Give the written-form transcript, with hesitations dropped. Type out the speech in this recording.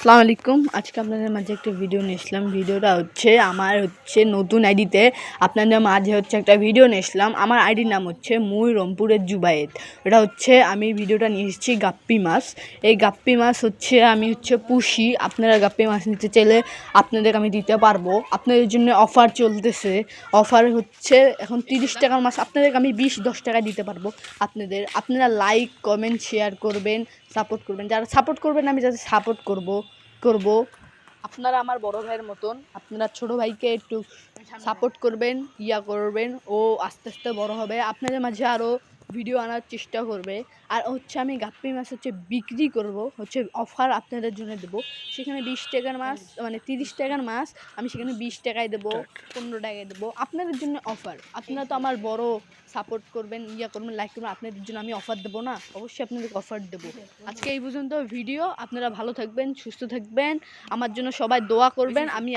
আসসালামু আলাইকুম। আজকে আপনাদের মাঝে একটা ভিডিও নিয়ে আসলাম। ভিডিওটা হচ্ছে আমার নতুন আইডিতে আপনাদের মাঝে একটা ভিডিও নিয়ে আসলাম। আমার আইডির নাম হচ্ছে মুই রংপুরের জুবায়েদ। এটা হচ্ছে আমি ভিডিওটা নিয়ে এসেছি গাপ্পি মাছ। এই গাপ্পি মাছ আমি পুষি। আপনারা গাপ্পি মাছ নিতে চাইলে আপনাদের আমি দিতে পারবো। আপনাদের জন্য অফার চলতেছে। অফার হচ্ছে এখন 30 টাকার মাছ আপনাদেরকে আমি 10 টাকায় দিতে পারবো। আপনারা লাইক কমেন্ট শেয়ার করবেন, সাপোর্ট করবেন। যারা সাপোর্ট করবেন আমি যাদের সাপোর্ট করব আপনারা আমার বড় ভাইয়ের মতন আপনারা ছোট ভাইকে একটু সাপোর্ট করবেন, করবেন। ও আস্তে আস্তে বড় হবে, আপনাদের মাঝে আরও ভিডিও আনার চেষ্টা করবে। আর আমি গাপ্পি মাছ বিক্রি করব, অফার আপনাদের জন্য দেবো। সেখানে 20 টাকার মাছ মানে 30 টাকার মাছ আমি সেখানে 20 টাকায় দেবো, 15 টাকায় দেবো। আপনাদের জন্য অফার। আপনারা তো আমার বড় সাপোর্ট করবেন, করবেন, লাইক করবেন। আপনাদের জন্য আমি অফার দেবো না? অবশ্যই আপনাদেরকে অফার দেবো। আজকে এই পর্যন্ত ভিডিও। আপনারা ভালো থাকবেন, সুস্থ থাকবেন, আমার জন্য সবাই দোয়া করবেন। আমি